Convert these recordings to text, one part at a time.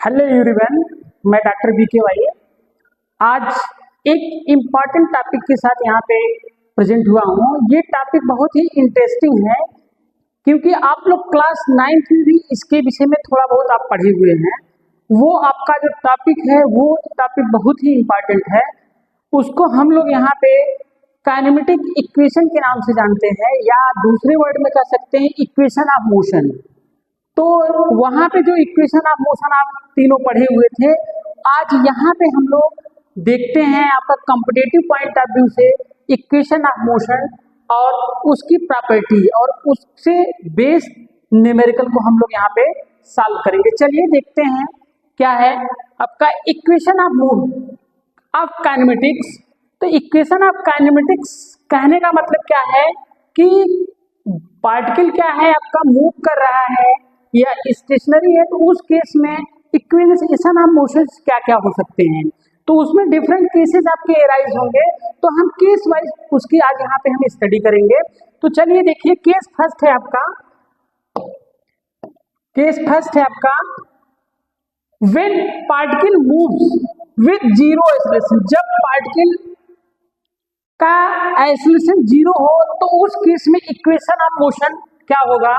Hello everyone, मैं doctor BK Y आज एक इम्पॉर्टेंट टॉपिक के साथ यहाँ पे प्रेजेंट हुआ हूँ। ये टॉपिक बहुत ही इंटरेस्टिंग है क्योंकि आप लोग क्लास 9th में भी इसके विषय में थोड़ा बहुत आप पढ़े हुए हैं। वो आपका जो टॉपिक है वो टॉपिक बहुत ही इम्पॉर्टेंट है। उसको हम लोग यहाँ पे काइनेमेटिक इक्वेशन के नाम से जानते हैं, या दूसरे वर्ड में कह सकते हैं इक्वेशन ऑफ मोशन। तो वहां पे जो इक्वेशन ऑफ मोशन आप तीनों पढ़े हुए थे, आज यहाँ पे हम लोग देखते हैं आपका कॉम्पिटिटिव पॉइंट ऑफ व्यू से इक्वेशन ऑफ मोशन और उसकी प्रॉपर्टी और उससे बेस्ड न्यूमेरिकल को हम लोग यहाँ पे सॉल्व करेंगे। चलिए देखते हैं क्या है आपका इक्वेशन ऑफ काइनेमेटिक्स। तो इक्वेशन ऑफ काइनेमेटिक्स कहने का मतलब क्या है कि पार्टिकल क्या है आपका मूव कर रहा है या स्टेशनरी है, तो उस केस में इक्वेशन ऑफ मोशन क्या क्या हो सकते हैं। तो उसमें डिफरेंट केसेस आपके एराइज होंगे, तो हम केस वाइज उसकी आज यहाँ पे हम स्टडी करेंगे। तो चलिए देखिए, केस फर्स्ट है आपका when particle moves with zero acceleration. जब पार्टिकल का एक्सेलरेशन जीरो हो तो उस केस में इक्वेशन ऑफ मोशन क्या होगा।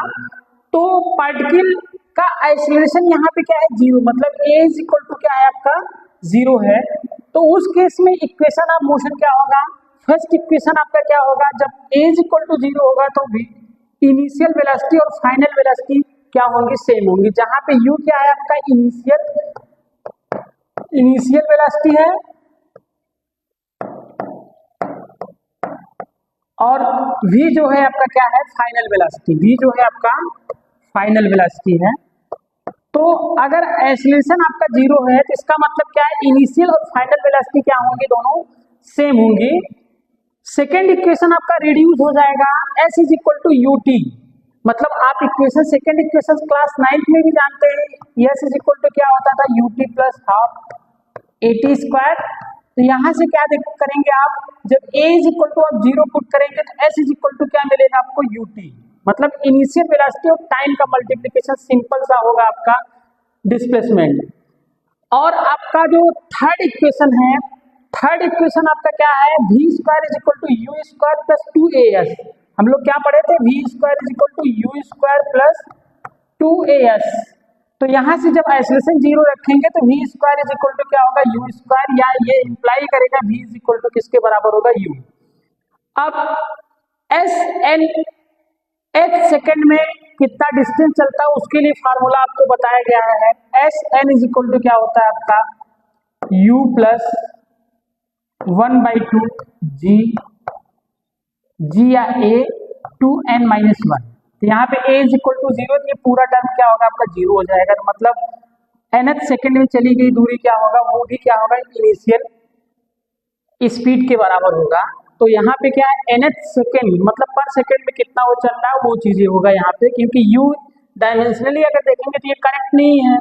तो पार्टिकल का एक्सेलरेशन यहाँ पे क्या है, जीरो, मतलब ए इज इक्वल टू क्या है आपका, जीरो है। तो उस केस में इक्वेशन ऑफ मोशन क्या होगा, फर्स्ट इक्वेशन आपका क्या होगा, जब ए इज इक्वल टू जीरो होगा तो इनिशियल वेलोसिटी और फाइनल वेलोसिटी क्या होंगी, सेम होंगी। जहां पे यू क्या है आपका इनिशियल वेलोसिटी है और v जो है आपका क्या है, फाइनल वेलोसिटी। v जो है आपका फाइनल वेलोसिटी है। तो अगर एक्सेलरेशन आपका जीरो है तो इसका मतलब क्या है, इनिशियल और फाइनल वेलोसिटी क्या होंगी, दोनों सेम होंगी। सेकेंड इक्वेशन आपका रिड्यूस हो जाएगा, s is equal to u t. मतलब आप equation second equation class 9th में भी जानते हैं, s इज इक्वल टू क्या होता था, u t plus half a t square. तो यहाँ से क्या करेंगे आप, जब a इज इक्वल टू आप जीरो पुट करेंगे तो s इज इक्वल टू क्या मिलेगा आपको, यू टी। मतलब इनिशियल वेलोसिटी और टाइम का मल्टीप्लिकेशन सिंपल सा होगा आपका डिस्प्लेसमेंट। और आपका जो थर्ड इक्वेशन है, थर्ड इक्वेशन आपका क्या है, v square is equal to u square plus 2as। हम लोग क्या पढ़े थे, v square is equal to u square plus 2as। तो यहाँ से जब एक्सेलरेशन जीरो रखेंगे तो v square is equal to क्या होगा, u स्क्वायर, या ये इंप्लाई करेगा v इज इक्वल टू किसके बराबर होगा, u। अब s n h सेकेंड में कितना डिस्टेंस चलता है उसके लिए फार्मूला आपको बताया गया है। S n is equal to क्या होता है आपका, u प्लस 1/2 g या a 2n माइनस 1। तो यहाँ पे a is equal to zero, ये पूरा टर्म क्या होगा आपका, जीरो हो जाएगा। तो मतलब nth सेकेंड में चली गई दूरी क्या होगा, वो भी क्या होगा, इनिशियल स्पीड के बराबर होगा। तो यहाँ पे क्या है, nth सेकेंड मतलब पर सेकेंड में कितना वो चल रहा है वो चीजें होगा यहाँ पे। क्योंकि u डायमेंशनली अगर देखेंगे तो ये करेक्ट नहीं है,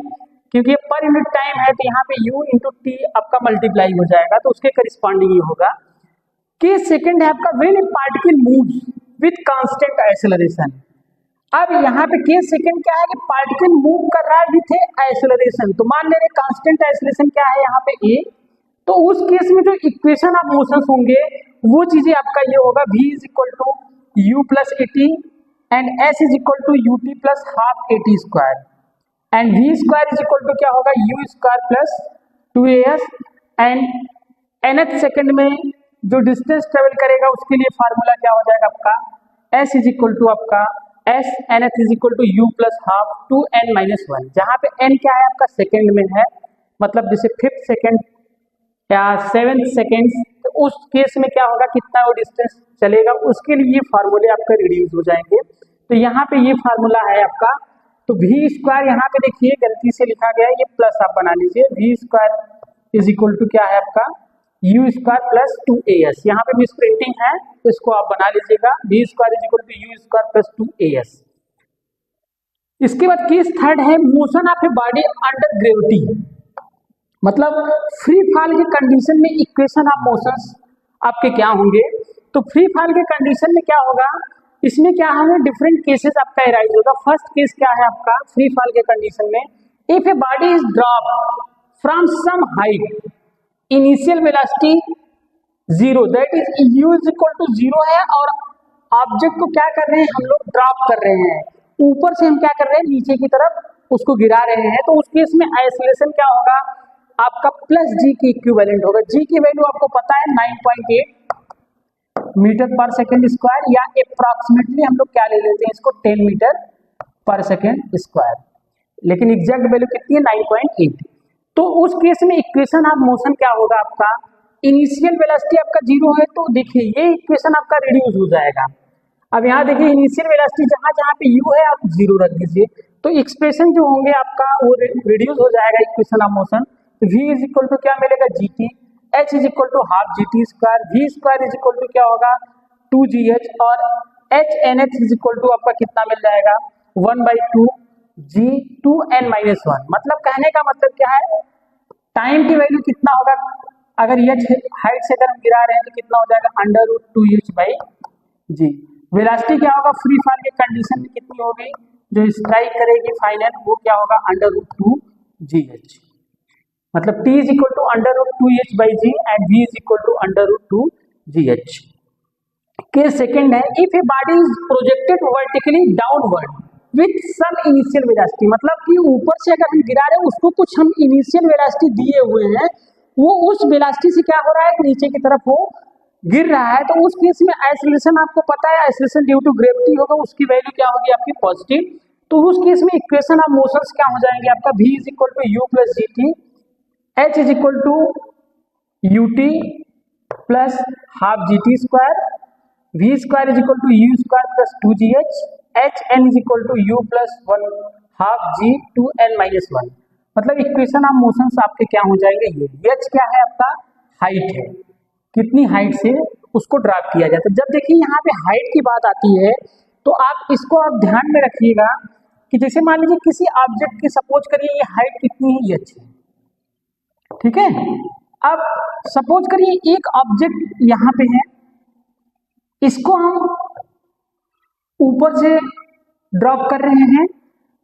क्योंकि ये पर यूनिट टाइम है। तो यहाँ पे u इंटू टी आपका मल्टीप्लाई हो जाएगा, तो उसके करिस्पॉन्डिंग ये होगा। कि सेकेंड है आपका when A particle moves with constant acceleration. अब यहाँ पे केस सेकंड क्या है कि पार्टिकल मूव कर रहा है विथ एक्सेलरेशन। तो मान ले रहे कांस्टेंट एक्सेलरेशन क्या है यहाँ पे a, तो उस केस में जो इक्वेशन ऑफ मोशन होंगे वो चीजें आपका ये होगा, v is equal to u plus a t and s is equal to u t plus half a t square and v square is equal to क्या होगा, u square plus 2as। And nth second में जो distance travel करेगा उसके लिए formula क्या हो जाएगा आपका, s इज इक्वल टू आपका s nth is equal to u plus half 2n minus 1। जहाँ पे n क्या है आपका सेकेंड में है, मतलब जैसे फिफ्थ सेकेंड या सेवेंथ सेकेंड, तो उस केस में क्या होगा, कितना वो डिस्टेंस चलेगा, उसके लिए ये फार्मूले आपका रिड्यूस हो जाएंगे। तो यहाँ पे ये फार्मूला है आपका। तो v स्क्वायर यहाँ पे देखिए गलती से लिखा गया है, ये प्लस आप बना लीजिए, v square is equal to क्या है आपका, u स्क्वायर प्लस 2as। यहाँ पे मिस प्रिंटिंग है तो इसको आप बना लीजिएगा, v square is equal to u square plus 2as। इसके बाद केस थर्ड है motion of a body under gravity. मतलब फ्री फॉल के कंडीशन में इक्वेशन ऑफ मोशंस आपके क्या होंगे। तो फ्री फॉल के कंडीशन में क्या होगा, इसमें क्या होगा, डिफरेंट केसेस आपका एराइज होगा। फर्स्ट केस क्या है आपका फ्री फॉल के कंडीशन में, if a body is drop from some height, initial velocity 0, that is u is equal to 0 है, और ऑब्जेक्ट को क्या कर रहे हैं हम लोग, ड्रॉप कर रहे हैं, ऊपर से हम क्या कर रहे हैं, नीचे की तरफ उसको गिरा रहे हैं। तो उस केस में आइसोलेशन क्या होगा आपका, प्लस जी की इक्विवेलेंट होगा। जी की वैल्यू आपको पता है 9.8 मीटर पर सेकेंड स्क्वायर, या अप्रॉक्सीमेटली हम लोग क्या ले लेते हैं इसको, 10 मीटर पर सेकेंड स्क्वायर, लेकिन एग्जैक्ट वैल्यू कितनी है 9.8। तो उस केस में इक्वेशन ऑफ मोशन क्या होगा आपका, इनिशियल वेलोसिटी आपका 0 है, तो देखिए ये इक्वेशन आपका रिड्यूस हो जाएगा। अब यहाँ देखिए इनिशियल वेलोसिटी जहाँ जहाँ पे u है आप 0 रख दीजिए, तो एक्सप्रेशन जो होंगे आपका वो रिड्यूस हो जाएगा equation of motion. v is equal to क्या मिलेगा, gt, h is equal to half gt square, v square is equal to क्या होगा 2gh, और h nh is equal to आपका कितना मिल जाएगा 1/2 g 2n - 1। मतलब कहने का मतलब क्या है, टाइम की वैल्यू कितना होगा, अगर h हाइट से अगर हम गिरा रहे हैं तो कितना हो जाएगा √2h/g। वेलोसिटी क्या होगा, फ्री फॉल के कंडीशन में कितनी होगी, जो स्ट्राइक करेगी फाइनल वो क्या होगा √2gh। मतलब t is equal to √2h/g and v is equal to √2gh। Case second है, if a body is projected vertically downward with some initial velocity, मतलब कि ऊपर से अगर हम गिरा रहे हैं उसको कुछ हम इनिशियल वेलोसिटी दिए हुए हैं, वो उस वेलोसिटी से क्या हो रहा है नीचे की तरफ वो गिर रहा है, तो उस केस में आइसोलेशन आपको पता है, आइसोलेशन ड्यू टू ग्रेविटी होगा, उसकी वैल्यू क्या होगी आपकी पॉजिटिव। तो उस केस में इक्वेशन ऑफ मोशंस क्या हो जाएंगे आपका, v is equal to u plus gt, h is equal to ut plus half gt square, v square is equal to u square plus 2gh, h n is equal to u plus 1 half g 2n - 1। मतलब equation of motions आपके क्या हो जाएंगे, ये h क्या है आपका, height है, कितनी हाइट से उसको ड्रॉप किया जाता है। जब देखिए यहाँ पे हाइट की बात आती है तो आप इसको आप ध्यान में रखिएगा कि जैसे मान लीजिए किसी ऑब्जेक्ट की सपोज करिए ये हाइट कितनी है, ये अच्छी, ठीक है। अब सपोज करिए एक ऑब्जेक्ट यहाँ पे है, इसको हम ऊपर से ड्रॉप कर रहे हैं,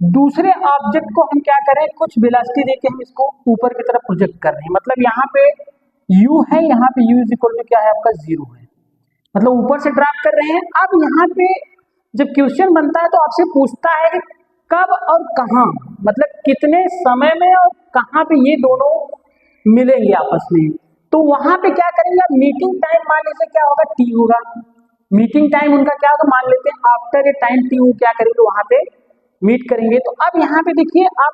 दूसरे ऑब्जेक्ट को हम क्या करें, कुछ वेलोसिटी देके हम इसको ऊपर की तरफ प्रोजेक्ट कर रहे हैं। मतलब यहाँ पे u है, यहाँ पे u इज इक्वल टू क्या है आपका 0 है, मतलब ऊपर से ड्रॉप कर रहे हैं। अब यहाँ पे जब क्वेश्चन बनता है तो आपसे पूछता है कि कब और कहाँ, मतलब कितने समय में और कहाँ पे ये दोनों मिलेंगे आपस में। तो वहां पे क्या करेंगे, मीटिंग टाइम मान लीजिए क्या होगा, t होगा, मीटिंग टाइम उनका क्या होगा, मान लेते हैं आफ्टर ए टाइम t, वो क्या करेंगे वहां पे मीट करेंगे। तो अब यहाँ पे देखिए, आप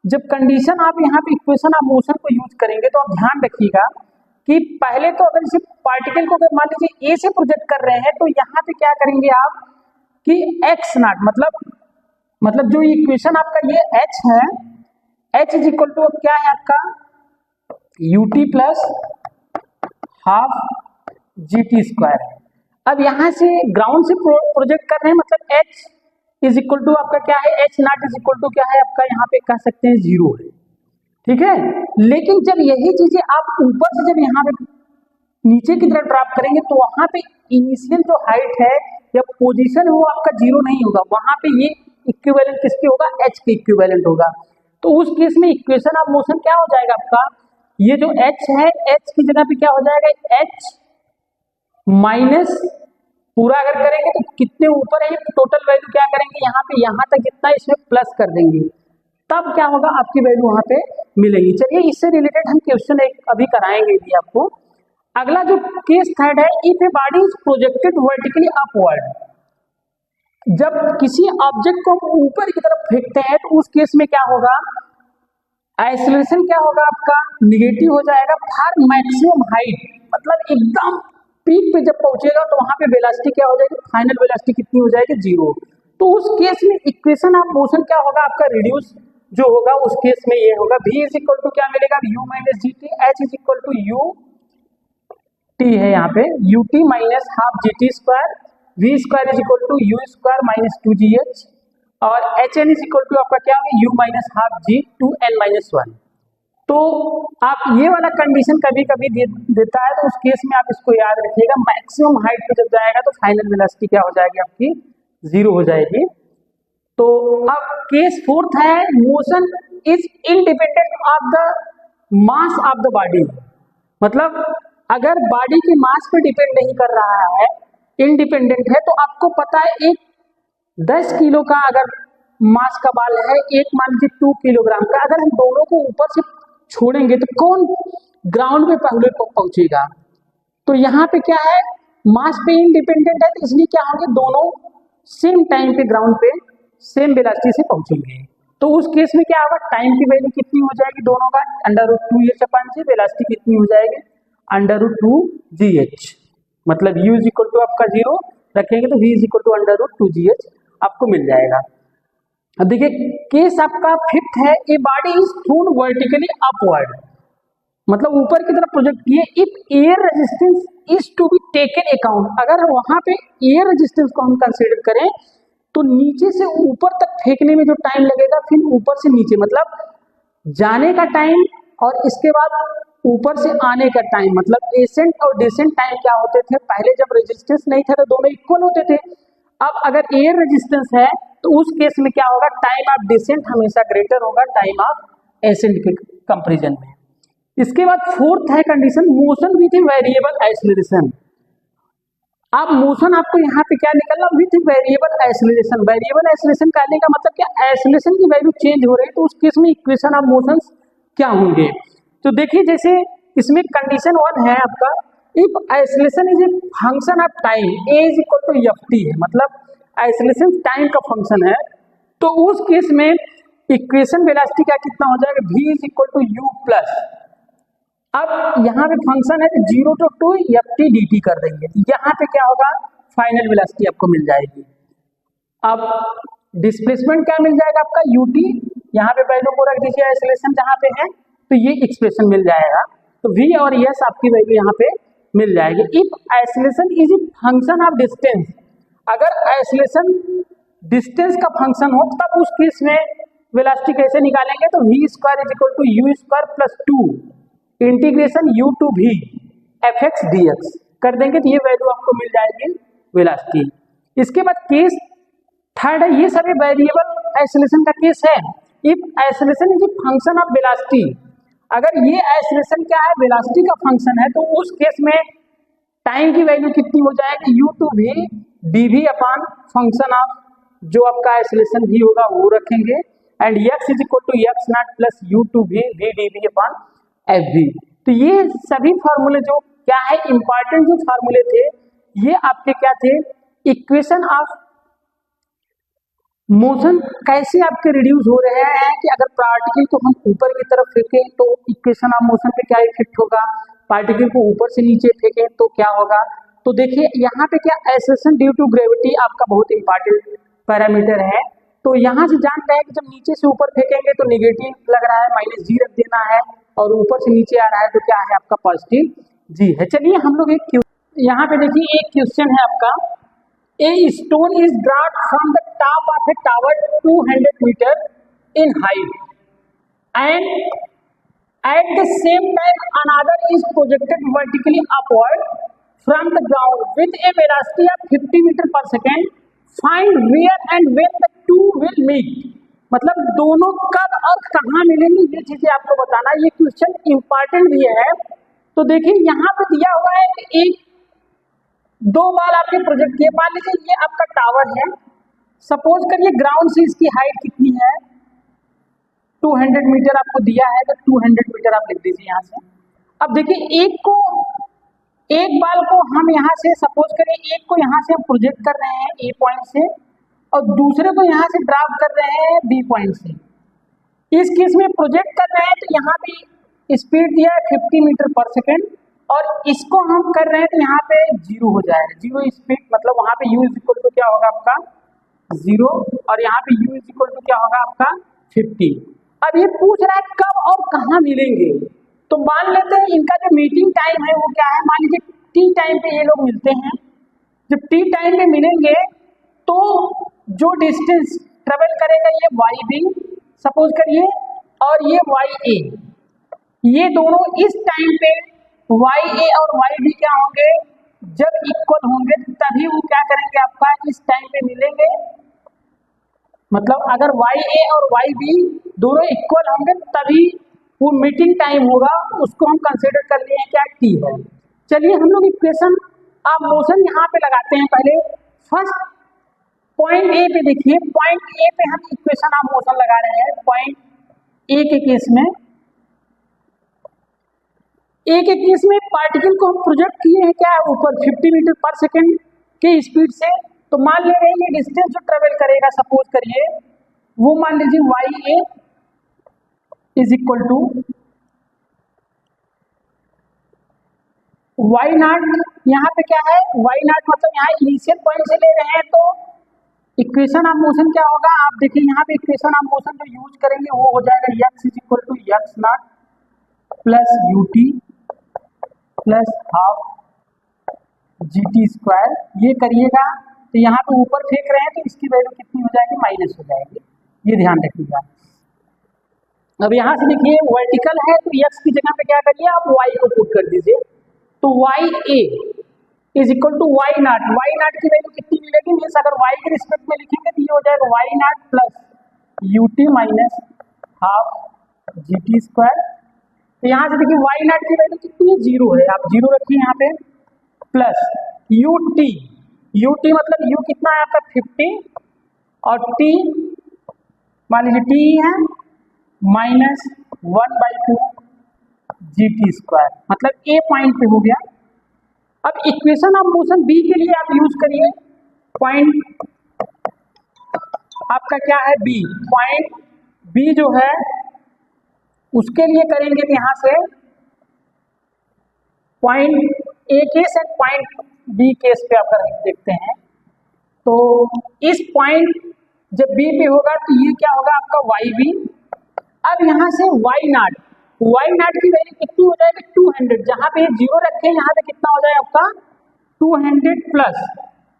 जब कंडीशन आप यहाँ पे इक्वेशन ऑफ मोशन को यूज करेंगे तो आप ध्यान रखिएगा कि पहले तो अगर इसे पार्टिकल को अगर मान लीजिए ए से प्रोजेक्ट कर रहे हैं तो यहाँ पे क्या करेंगे आप कि x नॉट, मतलब जो इक्वेशन आपका ये h है, h इज इक्वल टू क्या है आपका ut plus half gt square है। अब यहाँ से ग्राउंड से प्रोजेक्ट कर रहे हैं, मतलब h इज इक्वल टू आपका क्या है, h naught is equal to क्या है आपका, यहाँ पे कह सकते हैं 0 है, ठीक है। लेकिन जब यही चीजें आप ऊपर से जब यहाँ पे नीचे की तरफ ड्रॉप करेंगे तो वहां पे इनिशियल जो हाइट है या पोजीशन है वो आपका 0 नहीं होगा, वहां पे ये इक्विवेलेंट किसके होगा, h के इक्विवेलेंट होगा। तो उस केस में इक्वेशन ऑफ मोशन क्या हो जाएगा आपका, ये जो h है, h की जगह पे क्या हो जाएगा, h माइनस पूरा अगर करेंगे तो कितने ऊपर है टोटल वैल्यू, क्या करेंगे यहाँ पे, यहाँ तक जितना इसमें प्लस कर देंगे, तब क्या होगा आपकी वैल्यू वहां पे मिलेगी। चलिए इससे रिलेटेड हम क्वेश्चन एक अभी कराएंगे भी आपको। अगला जो केस थर्ड है, if a body is projected vertically upward, जब किसी ऑब्जेक्ट को हम ऊपर की तरफ फेंकते हैं तो उस केस में क्या होगा, आइसोलेशन क्या होगा आपका निगेटिव हो जाएगा फॉर मैक्सिमम हाइट, मतलब एकदम पीक पे जब पहुंचेगा तो वहां पे वेलोसिटी क्या हो जाएगी, फाइनल वेलोसिटी कितनी हो जाएगी, 0। तो उस केस में इक्वेशन ऑफ मोशन क्या होगा आपका, रिड्यूस जो होगा उस केस में ये होगा, v इज इक्वल टू क्या मिलेगा, u minus g t, h is equal to u t है यहाँ पे ut minus half g t square, v square is equal to u square minus 2gh, और hn इज इक्वल टू आपका क्या होगा, u minus half g 2n - 1। तो आप ये वाला कंडीशन कभी कभी देता है तो उस केस में आप इसको याद रखिएगा, मैक्सिमम हाइट पे जब जाएगा तो फाइनल वेलोसिटी क्या हो जाएगी आपकी 0 हो जाएगी। तो अब केस फोर्थ है, motion is independent of the mass of the body. मतलब अगर बॉडी की मास पे डिपेंड नहीं कर रहा है, इंडिपेंडेंट है, तो आपको पता है एक 10 किलो का अगर मास का बाल है, एक मान लीजिए 2 किलोग्राम का, अगर हम दोनों को ऊपर से छोड़ेंगे तो कौन ग्राउंड पे पहले पहुंचेगा। तो यहाँ पे क्या है, मास पे इंडिपेंडेंट है, तो इसलिए क्या होंगे, दोनों सेम टाइम पे ग्राउंड पे सेम वेलोसिटी से पहुंचेंगे। तो उस केस में क्या होगा, टाइम की वैल्यू कितनी हो जाएगी दोनों का, √2h/g, वेलोसिटी कितनी हो जाएगी, √2gh। मतलब u इज इक्वल टू आपका 0 रखेंगे तो v is equal to √2gh आपको मिल जाएगा। अब देखिए केस आपका फिफ्थ है, a body is thrown vertically upward, मतलब ऊपर की तरफ प्रोजेक्ट किए, if air resistance is to be taken account, अगर वहां पे एयर रेजिस्टेंस को हम कंसीडर करें तो नीचे से ऊपर तक फेंकने में जो टाइम लगेगा, फिर ऊपर से नीचे मतलब जाने का टाइम और इसके बाद ऊपर से आने का टाइम, मतलब एसेंट और डिसेंट टाइम क्या होते थे, पहले जब रेजिस्टेंस नहीं था तो दोनों इक्वल होते थे। अब अगर एयर रेजिस्टेंस है तो उस केस में क्या होगा, टाइम ऑफ डिसेंट हमेशा ग्रेटर होगा टाइम ऑफ एसेंट के कंपैरिजन में। इसके बाद फोर्थ है condition, motion with variable acceleration. अब मोशन आपको यहाँ पे क्या निकलना, with variable acceleration. Variable acceleration कहने का मतलब क्या, एक्सीलरेशन की वैल्यू चेंज हो रही है, तो उस केस में इक्वेशन ऑफ मोशन क्या होंगे। तो देखिए जैसे इसमें कंडीशन 1 है आपका, if acceleration is a function of time, a is equal to ft है, मतलब एक्सीलरेशन टाइम का फंक्शन है, तो उस केस में इक्वेशन वेलोसिटी का कितना हो जाएगा, v is equal to u plus, अब यहाँ पे फंक्शन है 0 to 2 ft dt कर देंगे, यहाँ पे क्या होगा, फाइनल वेलोसिटी आपको मिल जाएगी। अब डिस्प्लेसमेंट क्या मिल जाएगा आपका ut, यहाँ पे वैल्यू को रख दीजिए एक्सीलरेशन जहाँ पे है, तो ये एक्सप्रेशन मिल जाएगा, तो v और s आपकी वैल्यू यहाँ पे मिल जाएगी। If acceleration is a function of distance, अगर एक्सीलरेशन डिस्टेंस का फंक्शन हो तब उस केस में वेलोसिटी कैसे निकालेंगे, तो v square is equal to u square plus 2 integration u to v fx dx कर देंगे, तो ये वैल्यू आपको मिल जाएगी वेलोसिटी। इसके बाद केस थर्ड है, ये सभी वेरिएबल एक्सीलरेशन का केस है। If acceleration is a function of velocity, अगर ये एक्सीलरेशन क्या है, वेलोसिटी का फंक्शन है, तो उस केस में टाइम की वैल्यू कितनी हो जाएगी, u to v dv upon function of जो आपका एक्सीलरेशन v होगा वो रखेंगे, and x is equal to x naught plus u to v dv upon fv। तो ये सभी फॉर्मूले जो क्या है, इंपॉर्टेंट जो फॉर्मूले थे ये आपके क्या थे, इक्वेशन ऑफ मोशन कैसे आपके रिड्यूस हो रहे हैं, कि अगर पार्टिकल को हम ऊपर की तरफ फेंकें तो इक्वेशन ऑफ मोशन पे क्या इफेक्ट होगा, पार्टिकल को ऊपर से नीचे फेंकें तो क्या होगा। तो देखिए यहाँ पे क्या, एक्सेलरेशन ड्यू टू ग्रेविटी आपका बहुत इंपॉर्टेंट पैरामीटर है। तो यहाँ से जान रहे हैं कि जब नीचे से ऊपर फेंकेंगे तो निगेटिव लग रहा है, -g रख देना है, और ऊपर से नीचे आ रहा है तो क्या है आपका पॉजिटिव g है। चलिए हम लोग एक यहाँ पे देखिए एक क्वेश्चन है आपका, A stone is dropped from the top of a tower 200 meter in height, and at the same time another is projected vertically upward from the ground with a velocity of 50 meter per second. Find where and when the two will meet. मतलब दोनों कब और कहाँ मिलेंगे, ये चीजें आपको बताना। ये क्वेश्चन इंपॉर्टेंट भी है। तो देखिए यहाँ पे दिया हुआ है कि एक दो बाल आपके प्रोजेक्ट किए, मान लीजिए ये आपका टावर है, सपोज करिए ग्राउंड से इसकी हाइट कितनी है, 200 मीटर आपको दिया है, तो 200 मीटर आप लिख दीजिए यहाँ से। अब देखिए एक बाल को हम यहाँ से सपोज करें, एक को यहाँ से हम प्रोजेक्ट कर रहे हैं ए पॉइंट से, और दूसरे को यहाँ से ड्रॉप कर रहे हैं बी पॉइंट से। इस केस में प्रोजेक्ट कर रहे हैं तो यहाँ पे स्पीड दिया है 50 मीटर पर सेकेंड, और इसको हम कर रहे हैं तो यहाँ पे 0 हो जाएगा, 0 स्पीड, मतलब वहाँ पे u इज इक्वल टू क्या होगा आपका 0, और यहाँ पे u इज इक्वल टू क्या होगा आपका 50। अब ये पूछ रहा है कब और कहाँ मिलेंगे, तो मान लेते हैं इनका जो मीटिंग टाइम है वो क्या है, मान लीजिए t टाइम पे ये लोग मिलते हैं। जब t टाइम पे मिलेंगे तो जो डिस्टेंस ट्रेवल करेगा ये yb सपोज करिए, और ये ya, ये दोनों इस टाइम पे YA और YB क्या होंगे, जब इक्वल होंगे तभी वो क्या करेंगे आपका इस टाइम पे मिलेंगे, मतलब अगर वाई ए और वाई बी दोनों इक्वल होंगे तभी वो मीटिंग टाइम होगा, उसको हम कंसिडर कर लिए हैं क्या टी है। चलिए हम लोग इक्वेशन आप मोशन यहाँ पे लगाते हैं। पहले फर्स्ट पॉइंट ए पे देखिए, पॉइंट ए पे हम इक्वेशन ऑफ मोशन लगा रहे हैं। पॉइंट ए के केस में पार्टिकल को हम प्रोजेक्ट किए हैं क्या ऊपर 50 मीटर पर सेकेंड के स्पीड से। तो मान ले रहे हैं ये डिस्टेंस जो ट्रेवल करेगा, सपोज करिए वो मान लीजिए y a is equal to y naught. यहाँ पे क्या है वाई नॉट, मतलब यहाँ इनिशियल पॉइंट से ले रहे हैं तो इक्वेशन ऑफ मोशन क्या होगा, आप देखिए यहाँ पे इक्वेशन ऑफ मोशन जो यूज करेंगे वो हो जाएगा x is equal to x naught plus u t plus half g t square. ये करिएगा तो यहाँ पे ऊपर फेंक रहे हैं तो इसकी वैल्यू कितनी हो जाएगी, माइनस हो जाएगी, ये ध्यान रखिएगा। अब यहाँ से देखिए वर्टिकल है तो एक्स की जगह पे क्या करिए आप वाई को पुट कर दीजिए। तो y a is equal to y naught, y naught की वैल्यू कितनी मिलेगी, मीन्स अगर वाई के रिस्पेक्ट में लिखेंगे तो ये हो जाएगा y naught plus u t minus half g t square. तो यहाँ से देखिए वाई नॉट की वैल्यू कितनी है, जीरो है, आप जीरो रखिए यहाँ पे, प्लस यू टी मतलब यू कितना है आपका 50 और टी मान लीजिए टी है माइनस 1/2 जी टी स्क्वायर, मतलब ए पॉइंट पे हो गया। अब इक्वेशन ऑफ मोशन बी के लिए आप यूज करिए, पॉइंट आपका क्या है बी, पॉइंट बी जो है उसके लिए करेंगे तो यहाँ से point a case and point b case पे अगर देखते हैं तो इस पॉइंट जब बी पे होगा तो ये क्या होगा आपका वाई बी। अब यहाँ से वाई नॉट की वैल्यू कितनी हो जाएगी 200, जहाँ पे जीरो रखे यहाँ पे कितना हो जाएगा आपका 200 प्लस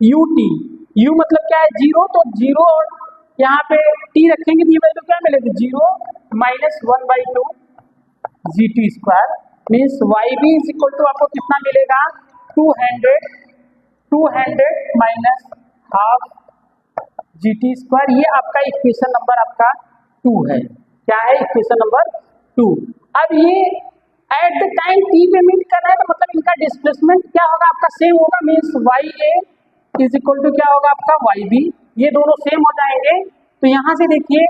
यू टी, यू मतलब क्या है जीरो, तो जीरो और यहाँ पे टी रखेंगे तो ये वैल्यू क्या मिलेगी zero minus 1/2 g t square, means y b is equal to आपको कितना मिलेगा 200 minus half g t square. ये आपका इक्वेशन नंबर आपका 2 है। क्या है इक्वेशन नंबर 2। अब ये एट द टाइम टी पे मीट कर रहा है तो मतलब इनका डिस्प्लेसमेंट क्या होगा आपका सेम होगा, means y a is equal to क्या होगा आपका वाई बी, ये दोनों सेम हो जाएंगे। तो यहाँ से देखिए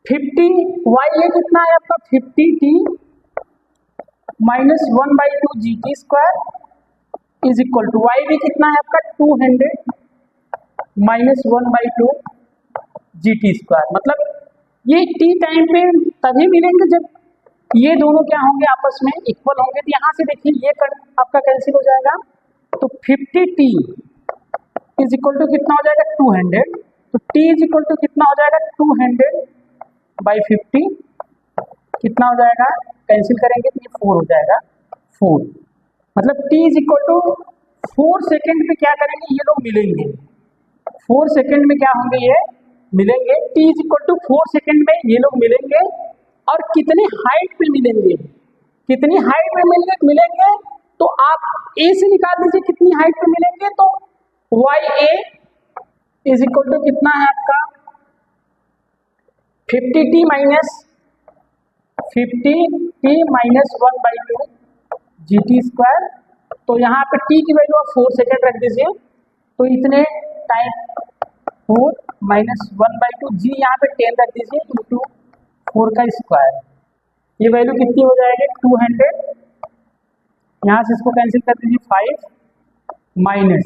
50 वाई ए कितना है आपका 50 t minus 1/2 g t square is equal to y b कितना है आपका 200 माइनस 1/2 जी टी स्क्वायर। मतलब ये टी टाइम पे तभी मिलेंगे जब ये दोनों क्या होंगे आपस में इक्वल होंगे। तो यहाँ से देखिए ये आपका कैंसिल हो जाएगा, तो 50 टी इज इक्वल टू कितना हो जाएगा 200, तो टी इज इक्वल टू कितना हो जाएगा 200/50 कितना हो जाएगा, कैंसिल करेंगे तो ये 4 हो जाएगा 4, मतलब t is equal to 4 second पे क्या करेंगे ये लोग मिलेंगे, 4 सेकेंड में क्या होंगे ये मिलेंगे, t is equal to 4 second में ये लोग मिलेंगे। और कितनी हाइट पे मिलेंगे, कितनी हाइट पे मिलेंगे तो आप ए से निकाल दीजिए कितनी हाइट पे मिलेंगे, तो y a is equal to कितना है आपका 50t minus 1/2 g t square. तो यहाँ पे टी की वैल्यू आप 4 सेकेंड रख दीजिए, तो इतने टाइम 4 माइनस 1/2 जी यहाँ पे 10 रख दीजिए इंटू 4 का स्क्वायर, ये वैल्यू कितनी हो जाएगी 200, यहाँ से इसको कैंसिल कर दीजिए 5 माइनस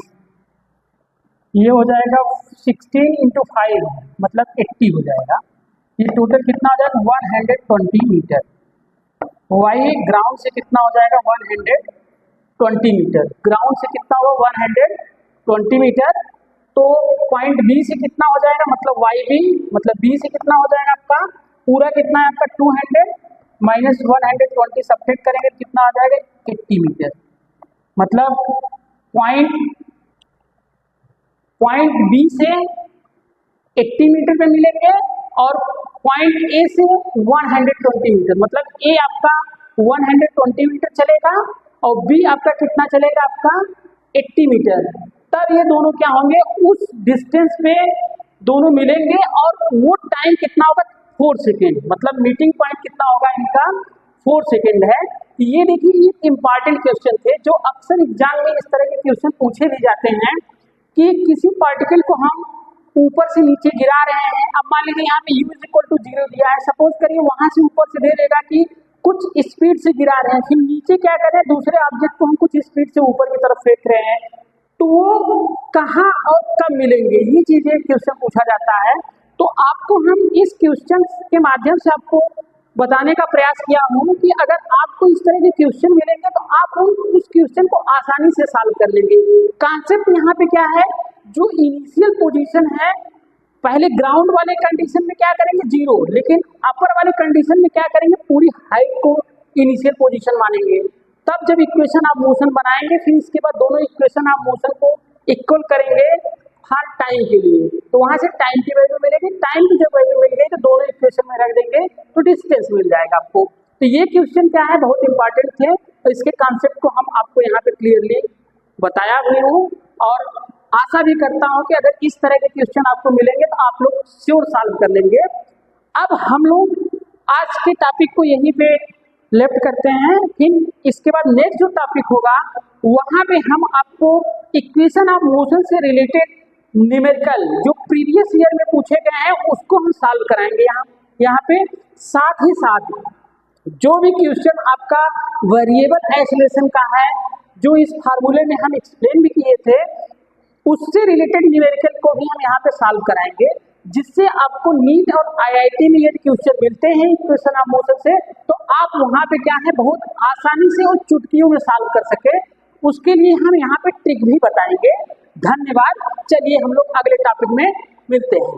ये हो जाएगा 16 इंटू 5 मतलब 80 हो जाएगा। ये टोटल कितना हो जाएगा 120 मीटर। वाई ग्राउंड से कितना हो जाएगा 120 मीटर, ग्राउंड से कितना होगा 120 मीटर। तो पॉइंट बी से कितना हो जाएगा, मतलब वाई बी मतलब बी से कितना हो जाएगा आपका पूरा कितना है आपका 200 माइनस 120 सब्ट्रैक्ट करेंगे कितना आ जाएगा 80 मीटर। मतलब पॉइंट बी से 80 मीटर पे मिलेंगे और पॉइंट ए से 120 मीटर, मतलब ए आपका 120 मीटर चलेगा और बी आपका कितना चलेगा आपका 80 मीटर। तब ये दोनों क्या होंगे उस डिस्टेंस पे दोनों मिलेंगे और वो टाइम कितना होगा 4 सेकेंड, मतलब मीटिंग पॉइंट कितना होगा इनका 4 सेकेंड है। ये देखिए ये इंपॉर्टेंट क्वेश्चन थे जो अक्सर एग्जाम में इस तरह के क्वेश्चन पूछे भी जाते हैं कि किसी पार्टिकल को हम ऊपर से नीचे गिरा रहे हैं। अब मान लीजिए यहाँ पे u = 0 दिया है, सपोज करिए वहां से ऊपर से दे देगा कि कुछ स्पीड से गिरा रहे हैं, फिर नीचे क्या कर रहे हैं दूसरे ऑब्जेक्ट को हम कुछ स्पीड से ऊपर की तरफ फेंक रहे हैं, तो वो कहाँ और कब मिलेंगे, ये चीजें क्वेश्चन पूछा जाता है। तो आपको हम इस क्वेश्चन के माध्यम से आपको बताने का प्रयास किया हूँ कि अगर आपको इस तरह के क्वेश्चन मिलेंगे तो आप उस क्वेश्चन को आसानी से सॉल्व कर लेंगे। कॉन्सेप्ट यहाँ पे क्या है, जो इनिशियल पोजीशन है पहले ग्राउंड वाले कंडीशन में क्या करेंगे 0, लेकिन अपर वाले कंडीशन में क्या करेंगे पूरी हाइट को इनिशियल पोजीशन मानेंगे। तब जब इक्वेशन आप मोशन बनाएंगे फिर इसके बाद दोनों इक्वेशन आप मोशन को इक्वल करेंगे हर टाइम के लिए, तो वहां से टाइम की वैल्यू मिलेगी, टाइम की जब वैल्यू मिल गई तो दोनों इक्वेशन में रख देंगे तो डिस्टेंस मिल जाएगा आपको। तो ये क्वेश्चन क्या है बहुत इंपॉर्टेंट थे, तो इसके कॉन्सेप्ट को हम आपको यहाँ पे क्लियरली बताया हुई हूँ और आशा भी करता हूँ कि अगर इस तरह के क्वेश्चन आपको मिलेंगे तो आप लोग श्योर सॉल्व कर लेंगे। अब हम लोग आज के टॉपिक को यहीं पे लेफ्ट करते हैं, फिर इसके बाद नेक्स्ट जो टॉपिक होगा वहां पे हम आपको इक्वेशन ऑफ मोशन से रिलेटेड न्यूमेरिकल जो प्रीवियस ईयर में पूछे गए हैं उसको हम सॉल्व कराएंगे यहाँ पे। साथ ही साथ जो भी क्वेश्चन आपका वेरिएबल आइसोलेशन का है जो इस फार्मूले में हम एक्सप्लेन भी किए थे उससे रिलेटेड न्यूमेरिकल को भी हम यहाँ पे सॉल्व कराएंगे, जिससे आपको नीट और आईआईटी में यदि क्वेश्चन मिलते हैं इक्वेशन ऑफ मोशन से तो आप वहाँ पे क्या है बहुत आसानी से और चुटकियों में सॉल्व कर सके। उसके लिए हम यहाँ पे ट्रिक भी बताएंगे। धन्यवाद, चलिए हम लोग अगले टॉपिक में मिलते हैं।